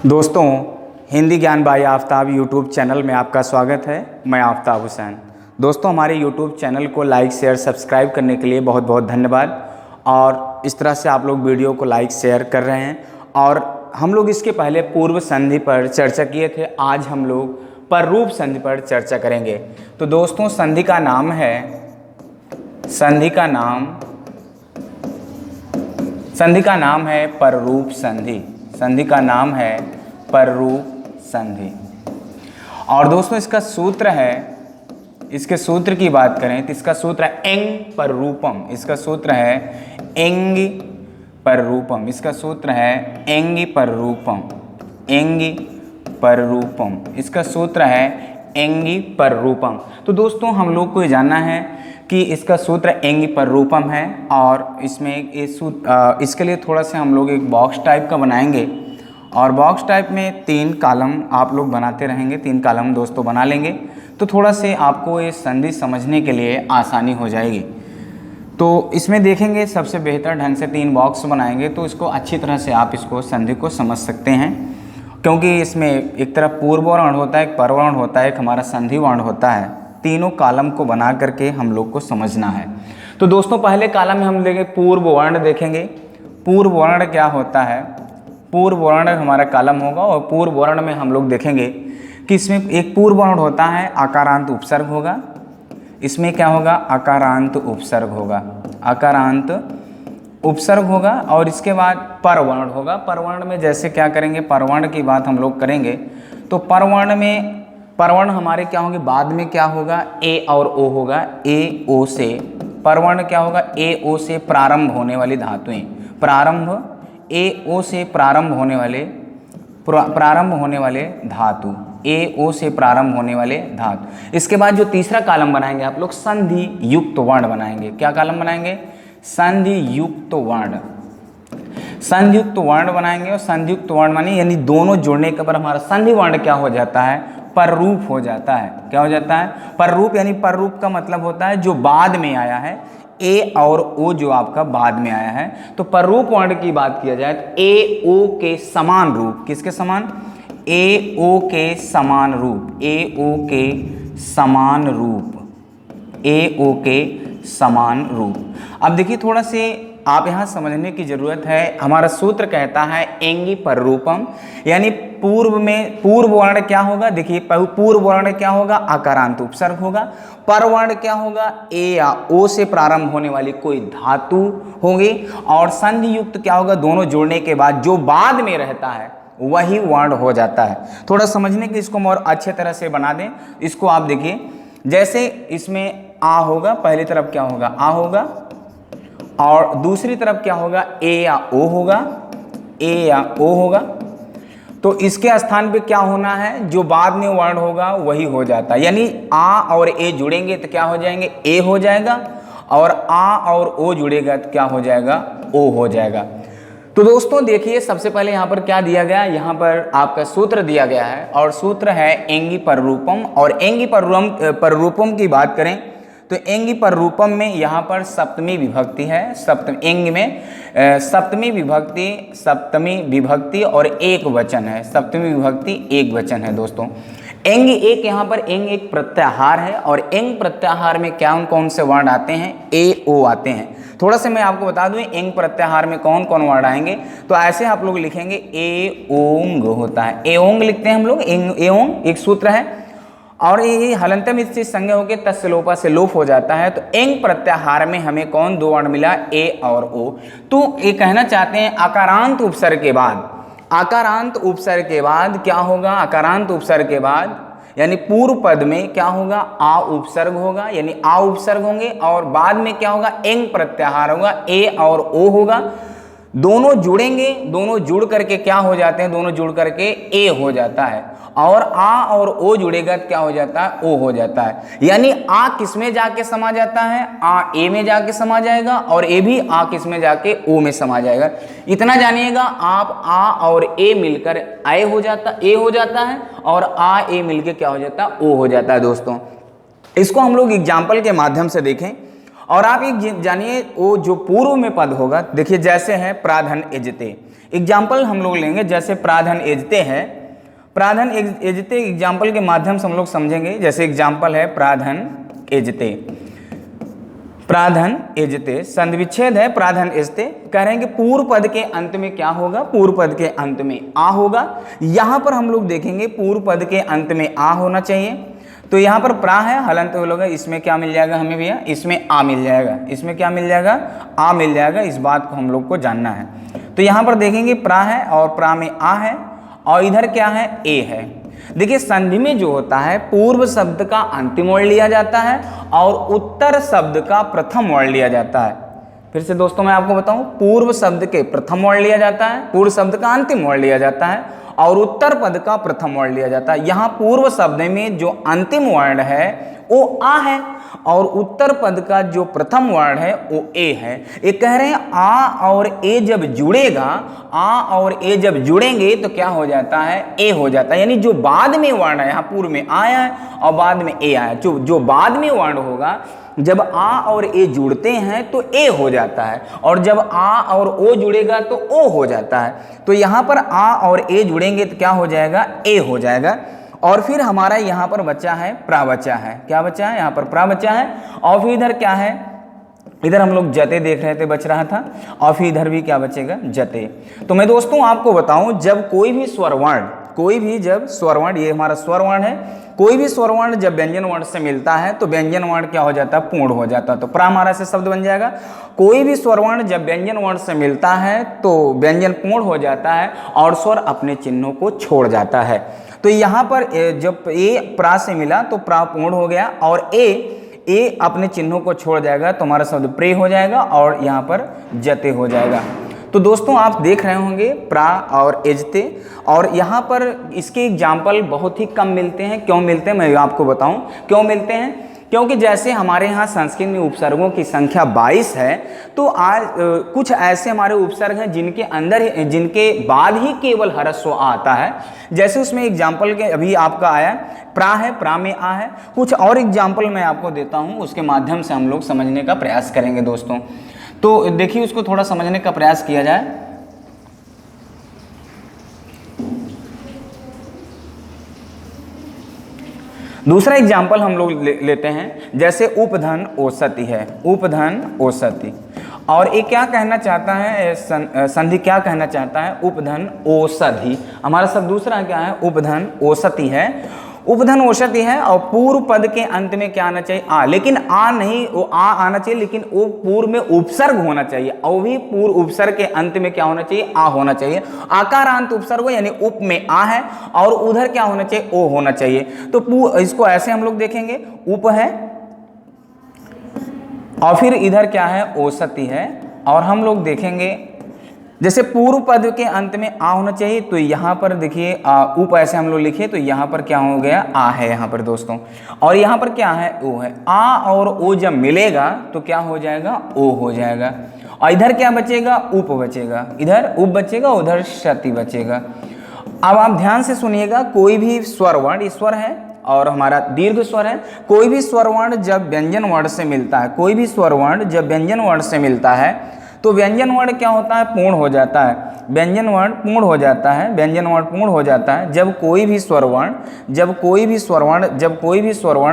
दोस्तों, हिंदी ज्ञान by Aftab YouTube channel में आपका स्वागत है। मैं आफ्ताब हुसैन। दोस्तों, हमारे यूट्यूब चैनल को लाइक शेयर सब्सक्राइब करने के लिए बहुत बहुत धन्यवाद। और इस तरह से आप लोग वीडियो को लाइक शेयर कर रहे हैं। और हम लोग इसके पहले पूर्व संधि पर चर्चा किए थे। आज हम लोग पररूप संधि पर चर्चा करेंगे। तो दोस्तों, संधि का नाम है पररूप संधि। संधि का नाम है पररूप संधि। और दोस्तों, इसका सूत्र है, इसके सूत्र की बात करें तो इसका सूत्र है एंग पररूपम। इसका सूत्र है एंग पररूपम। इसका सूत्र है एंग पररूपम। एंग पररूपम इसका सूत्र है एंग पररूपम। तो दोस्तों, हम लोग को जानना है कि इसका सूत्र एंग पररूपम है। और इसमें इसके लिए थोड़ा सा हम लोग एक बॉक्स टाइप का बनाएंगे। और बॉक्स टाइप में 3 कॉलम आप लोग बनाते रहेंगे। 3 कॉलम दोस्तों बना लेंगे तो थोड़ा से आपको ये संधि समझने के लिए आसानी हो जाएगी। तो इसमें देखेंगे सबसे बेहतर ढंग से 3 बॉक्स बनाएंगे तो इसको अच्छी तरह से आप इसको संधि को समझ सकते हैं। क्योंकि इसमें एक तरफ पूर्व वर्ण होता है, एक परवर्ण होता है, एक हमारा संधि वर्ण होता है। तीनों कॉलम को बना करके हम लोग को समझना है। तो दोस्तों, पहले कॉलम में हम देखेंगे पूर्व वर्ण। देखेंगे पूर्व वर्ण क्या होता है। पूर्व वर्ण हमारा कॉलम होगा। और पूर्व वर्ण में हम लोग देखेंगे कि इसमें एक पूर्व वर्ण होता है, आकारांत उपसर्ग होगा। इसमें क्या होगा, आकारांत उपसर्ग होगा। आकारांत उपसर्ग होगा। और इसके बाद परवर्ण होगा। परवर्ण में जैसे क्या करेंगे, परवर्ण की बात हम लोग करेंगे तो परवर्ण हमारे क्या होंगे, बाद में क्या होगा, ए और ओ होगा। ए ओ से परवर्ण क्या होगा, ए ओ से प्रारंभ होने वाली धातुएं। प्रारंभ ए ओ से प्रारंभ होने वाले धातु। ए ओ से प्रारंभ होने वाले धातु। इसके बाद जो तीसरा कॉलम बनाएंगे आप लोग, संधि युक्त वर्ण बनाएंगे। क्या कॉलम बनाएंगे, संधि युक्त वर्ण। संधि युक्त वर्ण बनाएंगे। और संधि युक्त वर्ण माने यानी दोनों जुड़ने के बाद हमारा संधि वर्ण क्या हो जाता है, पररूप हो जाता है। क्या हो जाता है, पररूप। यानी पररूप का मतलब होता है जो बाद में आया है। ए और ओ जो आपका बाद में आया है। तो पररूप वर्ण की बात किया जाए तो ए ओ के समान रूप। किसके समान, ए ओ के समान रूप। ए ओ के समान रूप। ए ओ के समान रूप। अब देखिए, थोड़ा से आप यहाँ समझने की जरूरत है। हमारा सूत्र कहता है एंगी पररूपम। यानी पूर्व वर्ण क्या होगा, देखिए पूर्व वर्ण क्या होगा, आकारांत उपसर्ग होगा। परवर्ण क्या होगा, ए या ओ से प्रारंभ होने वाली कोई धातु होगी। और संधि युक्त क्या होगा, दोनों जोड़ने के बाद जो बाद में रहता है वही वर्ण हो जाता है। थोड़ा समझने के इसको हम और अच्छे तरह से बना दें। इसको आप देखिए, जैसे इसमें आ होगा, पहली तरफ क्या होगा, आ होगा। और दूसरी तरफ क्या होगा, ए या ओ होगा। ए या ओ होगा। तो इसके स्थान पे क्या होना है, जो बाद में वर्ण होगा वही हो जाता है। यानी आ और ए जुड़ेंगे तो क्या हो जाएंगे, ए हो जाएगा। और आ और ओ जुड़ेगा तो क्या हो जाएगा, ओ हो जाएगा। तो दोस्तों देखिए, सबसे पहले यहाँ पर क्या दिया गया, यहाँ पर आपका सूत्र दिया गया है। और सूत्र है एंगी पररूपम। और एंगी पररूपम की बात करें तो एंगी पररूपम में यहाँ पर सप्तमी विभक्ति है। एंग में सप्तमी विभक्ति और एक वचन है। सप्तमी विभक्ति एक वचन है दोस्तों। एंग एक, यहाँ पर एंग एक प्रत्याहार है। और एंग प्रत्याहार में क्या कौन से वर्ण आते हैं, ए ओ आते हैं। थोड़ा सा मैं आपको बता दूं, एंग प्रत्याहार में कौन कौन वर्ण आएंगे। तो ऐसे आप लोग लिखेंगे, ए ओंग होता है। ए ओंग लिखते हैं हम लोग। ए ओंग एक सूत्र है। और ये हलंतम इससे संज्ञा होकर तत्सलोपा से लोप हो जाता है। तो एंग प्रत्याहार में हमें कौन दो वर्ण मिला, ए और ओ। तो ये कहना चाहते हैं आकारांत उपसर्ग के बाद, आकारांत उपसर्ग के बाद क्या होगा, आकारांत उपसर्ग के बाद यानी पूर्व पद में क्या होगा, आ उपसर्ग होगा। यानी आ उपसर्ग होंगे। और बाद में क्या होगा, एंग प्रत्याहार होगा, ए और ओ होगा। दोनों जुड़ेंगे, दोनों जुड़ करके क्या हो जाते हैं, दोनों जुड़ करके ए हो जाता है। और आ और ओ जुड़ेगा तो क्या हो जाता है, ओ हो जाता है। यानी आ किस में जाके समा जाता है, आ ए में जाके समा जाएगा। और ए भी आ किस में जाके, ओ में समा जाएगा। इतना जानिएगा, आप आ और ए मिलकर ए हो जाता है। और आ ए मिलकर क्या हो जाता है, ओ हो जाता है दोस्तों। इसको हम लोग एग्जाम्पल के माध्यम से देखें। और आप एक जानिए, वो जो पूर्व में पद होगा, देखिए जैसे है प्राधन एजते। एग्जाम्पल हम लोग लेंगे, जैसे प्राधन एजते है, प्राधन एजते एग्जाम्पल के माध्यम से हम लोग समझेंगे। जैसे एग्जाम्पल है प्राधन एजते, प्राधन एजते, संधि विच्छेद है प्राधन एजते। कह रहे हैं कि पूर्व पद के अंत में क्या होगा, पूर्व पद के अंत में आ होगा। यहां पर हम लोग देखेंगे पूर्व पद के अंत में आ होना चाहिए। तो यहाँ पर प्रा है, हलंत हो लोग, इसमें क्या मिल जाएगा हमें भैया, इसमें आ मिल जाएगा। इसमें क्या मिल जाएगा, आ मिल जाएगा। इस बात को हम लोग को जानना है। तो यहाँ पर देखेंगे प्रा है और प्रा में आ है और इधर क्या है, ए है। देखिए संधि में जो होता है पूर्व शब्द का अंतिम वर्ण लिया जाता है और उत्तर शब्द का प्रथम वर्ण लिया जाता है। फिर से दोस्तों मैं आपको बताऊं, पूर्व शब्द के प्रथम वर्ण लिया जाता है, पूर्व शब्द का अंतिम वर्ण लिया जाता है और उत्तर पद का प्रथम वर्ण लिया जाता है। यहाँ पूर्व शब्द में जो अंतिम वर्ण है वो आ है और उत्तर पद का जो प्रथम वर्ण है वो ए है। ये कह रहे हैं आ और ए जब जुड़ेगा, आ और ए जब जुड़ेंगे तो क्या हो जाता है, ए हो जाता है। यानी जो बाद में वर्ण है, यहाँ पूर्व में आया है और बाद में ए आया, जो बाद में वर्ण होगा जब आ और ए जुड़ते हैं तो ए हो जाता है और जब आ और ओ जुड़ेगा तो ओ हो जाता है। तो यहाँ पर आ और ए जुड़ेंगे तो क्या हो जाएगा, ए हो जाएगा। और फिर हमारा यहाँ पर बचा है प्रा बचा है, क्या बचा है, यहाँ पर प्रा बचा है। और फिर इधर क्या है, इधर हम लोग जते देख रहे थे, बच रहा था। और फिर इधर भी क्या बचेगा, जते। तो मैं दोस्तों आपको बताऊं, जब कोई भी स्वरवर्ण, कोई भी जब स्वरवर्ण, ये हमारा स्वरवर्ण है, कोई भी स्वरवर्ण जब व्यंजन वर्ण से मिलता है तो व्यंजन वर्ण क्या हो जाता है, पूर्ण हो जाता है। तो प्रा हमारा से शब्द बन जाएगा। कोई भी स्वरवर्ण जब व्यंजन वर्ण से मिलता है तो व्यंजन पूर्ण हो जाता है और स्वर अपने चिन्हों को छोड़ जाता है। तो यहाँ पर जब ए प्रा से मिला तो प्रा पूर्ण हो गया और ए अपने चिन्हों को छोड़ जाएगा तो हमारा शब्द प्रे हो जाएगा और यहाँ पर जते हो जाएगा। तो दोस्तों आप देख रहे होंगे प्रा और एजते, और यहाँ पर इसके एग्जाम्पल बहुत ही कम मिलते हैं। क्यों मिलते हैं मैं आपको बताऊं क्यों मिलते हैं। क्योंकि जैसे हमारे यहाँ संस्कृत में उपसर्गों की संख्या 22 है, तो आज कुछ ऐसे हमारे उपसर्ग हैं जिनके बाद ही केवल ह्रस्व आता है। जैसे उसमें एग्जाम्पल के अभी आपका आया प्रा है, प्रा में आ है। कुछ और एग्जाम्पल मैं आपको देता हूँ, उसके माध्यम से हम लोग समझने का प्रयास करेंगे दोस्तों। तो देखिए उसको थोड़ा समझने का प्रयास किया जाए। दूसरा एग्जाम्पल हम लोग लेते हैं, जैसे उपधन औसति है, उपधन औसति। और ये क्या कहना चाहता है, संधि क्या कहना चाहता है, उपधन औषधि। हमारा सब दूसरा क्या है, उपधन औसति है। उपधन औषधि है और पूर्व पद के अंत में क्या आना चाहिए, आ। लेकिन आ नहीं, वो आ आना चाहिए लेकिन वो पूर्व में उपसर्ग होना चाहिए और भी पूर्व उपसर्ग के अंत में क्या होना चाहिए, आ होना चाहिए। आकारांत उपसर्ग यानी उप में आ है और उधर क्या होना चाहिए, ओ होना चाहिए। तो इसको ऐसे हम लोग देखेंगे, उप है और फिर इधर क्या है, औसति है। और हम लोग देखेंगे जैसे पूर्व पद के अंत में आ होना चाहिए, तो यहाँ पर देखिए उप ऐसे हम लोग लिखे तो यहाँ पर क्या हो गया, आ है यहाँ पर दोस्तों। और यहाँ पर क्या है, ओ है। आ और ओ जब मिलेगा तो क्या हो जाएगा, ओ हो जाएगा। और इधर क्या बचेगा, उप बचेगा। इधर उप बचेगा, उधर शति बचेगा। अब आप ध्यान से सुनिएगा, कोई भी स्वरवर्ण, स्वर है और हमारा दीर्घ स्वर है। कोई भी स्वरवर्ण जब व्यंजन वर्ण से मिलता है, कोई भी स्वरवर्ण जब व्यंजन वर्ण से मिलता है तो व्यंजन वर्ण क्या होता है, पूर्ण हो जाता है। व्यंजन वर्ण पूर्ण हो जाता है, व्यंजन वर्ण पूर्ण हो जाता है जब कोई भी स्वरवर्ण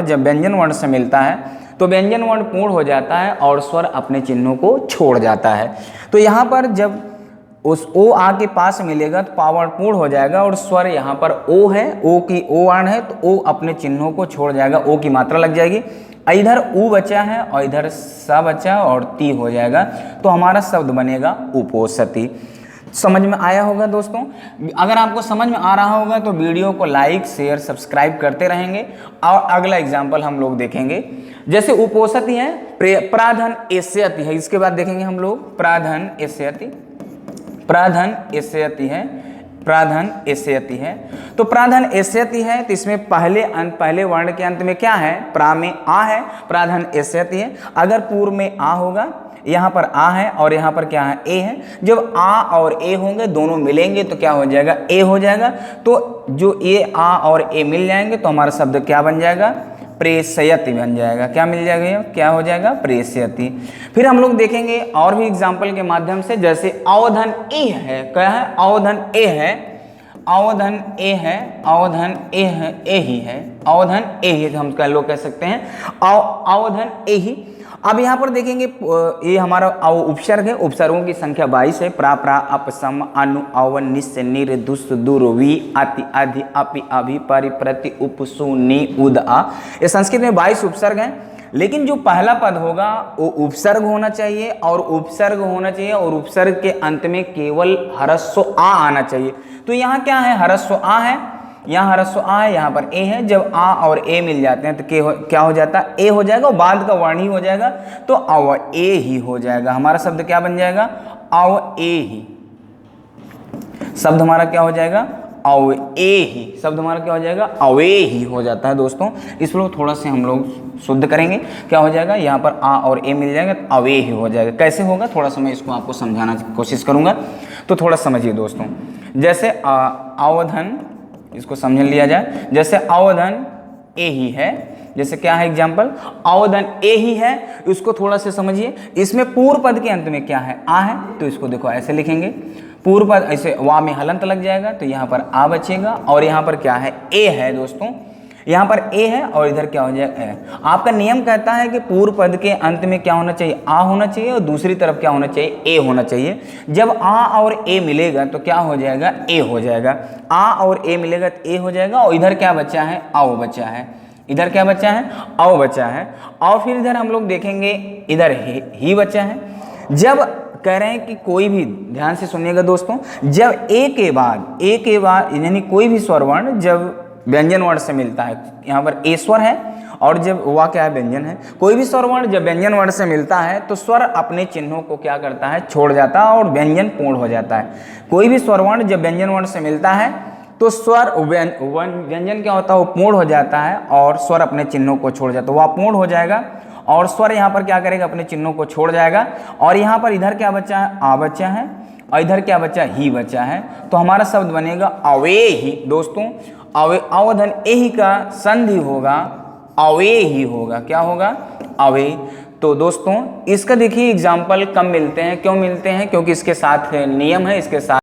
जब व्यंजन वर्ण से मिलता है तो व्यंजन वर्ण पूर्ण हो जाता है और स्वर अपने चिन्हों को छोड़ जाता है। तो यहाँ पर जब उस ओ आ के पास मिलेगा तो पावर्ण पूर्ण हो जाएगा और स्वर यहाँ पर ओ है, ओ की ओ वर्ण है तो ओ अपने चिन्हों को छोड़ जाएगा, ओ की मात्रा लग जाएगी। इधर उ बचा है और इधर सा बचा और ती हो जाएगा, तो हमारा शब्द बनेगा उपौषति। समझ में आया होगा दोस्तों। अगर आपको समझ में आ रहा होगा तो वीडियो को लाइक शेयर सब्सक्राइब करते रहेंगे। और अगला एग्जाम्पल हम लोग देखेंगे, जैसे उपौषति है, प्राधन एष्यति है। इसके बाद देखेंगे हम लोग प्राधन एष्यति। प्राधन एष्यति है, प्राधन एष्यति है। तो प्राधन एष्यति है तो इसमें पहले वर्ण के अंत में क्या है, प्रा में आ है, प्राधन एष्यति है। अगर पूर्व में आ होगा, यहाँ पर आ है और यहाँ पर क्या है, ए है। जब आ और ए होंगे दोनों मिलेंगे तो क्या हो जाएगा, ए हो जाएगा। तो जो ए आ और ए मिल जाएंगे तो हमारा शब्द क्या बन जाएगा, प्रेषयति बन जाएगा। क्या मिल जाएगा, क्या हो जाएगा, प्रेषयति। फिर हम लोग देखेंगे और भी एग्जाम्पल के माध्यम से, जैसे अवधन ए है, क्या है, अवधन ए है, अवधन ए है, अवधन ए है, ए ही है, अवधन ए ही हम कह लोग कह सकते हैं अवधन ए ही। अब यहाँ पर देखेंगे ये हमारा उपसर्ग है, उपसर्गों की संख्या 22 है। प्रा प्रा अप सम अनु अव निस निर दुस दुर वी अति अधि अपि अभि परि प्रति उप सु नि उद आ। ये संस्कृत में 22 उपसर्ग हैं, लेकिन जो पहला पद होगा वो उपसर्ग होना चाहिए और उपसर्ग होना चाहिए और उपसर्ग के अंत में केवल ह्रस्व आ आना चाहिए। तो यहाँ क्या है, ह्रस्व आ है, यहाँ ह्रस्व आ है, यहाँ पर ए है। जब आ और ए मिल जाते हैं तो क्या हो जाता है, ए हो जाएगा और बाद का वर्ण ही हो जाएगा, तो अव ए ही हो जाएगा। हमारा शब्द क्या बन जाएगा, अव ए ही। शब्द हमारा क्या हो जाएगा, अव ए ही। शब्द हमारा क्या हो जाएगा, अवे ही हो जाता है दोस्तों। इसको थोड़ा से हम लोग शुद्ध करेंगे, क्या हो जाएगा, यहाँ पर आ और ए मिल जाएगा तो अवे ही हो जाएगा। कैसे होगा, थोड़ा सा मैं इसको आपको समझाना कोशिश करूंगा, तो थोड़ा समझिए दोस्तों। जैसे अवधन, इसको समझ लिया जाए, जैसे अवधन ए ही है, जैसे क्या है एग्जाम्पल, अवधन ए ही है, इसको थोड़ा से समझिए। इसमें पूर्व पद के अंत में क्या है, आ है, तो इसको देखो ऐसे लिखेंगे, पूर्व पद ऐसे वा में हलंत लग जाएगा तो यहाँ पर आ बचेगा और यहाँ पर क्या है, ए है दोस्तों, यहाँ पर ए है और इधर क्या हो जाएगा, ए। आपका नियम कहता है कि पूर्व पद के अंत में क्या होना चाहिए, आ होना चाहिए और दूसरी तरफ क्या होना चाहिए, ए होना चाहिए। जब आ और ए मिलेगा तो क्या हो जाएगा, ए हो जाएगा। आ और ए मिलेगा तो ए हो जाएगा और इधर क्या बचा है, अव बचा है, इधर क्या बचा है, अव बचा है। और फिर इधर हम लोग देखेंगे, इधर ही बचा है। जब कह रहे हैं कि कोई भी, ध्यान से सुनिएगा दोस्तों, जब ए के बाद यानी कोई भी स्वर वर्ण जब व्यंजन वर्ण से मिलता है, यहाँ पर ए स्वर है और जब वा क्या है, व्यंजन है, कोई भी स्वर वर्ण जब व्यंजन वर्ण से मिलता है तो स्वर अपने चिन्हों को क्या करता है, छोड़ जाता है और व्यंजन पूर्ण हो जाता है। कोई भी स्वर वर्ण जब व्यंजन वर्ण से मिलता है तो स्वर व्यंजन क्या होता है, वो पूर्ण हो जाता है और स्वर अपने चिन्हों को छोड़ जाता है, वह पूर्ण हो जाएगा और स्वर यहाँ पर क्या करेगा, अपने चिन्हों को छोड़ जाएगा। और यहाँ पर इधर क्या बचा है, आ बचा है और इधर क्या बचा, ही बचा है। तो हमारा शब्द बनेगा अवे ही दोस्तों। अवधन ए ही का संधि होगा अवे ही होगा, क्या होगा, अवे। तो दोस्तों इसका देखिए एग्जाम्पल कम मिलते हैं, क्यों मिलते हैं, क्योंकि इसके साथ नियम है, इसके साथ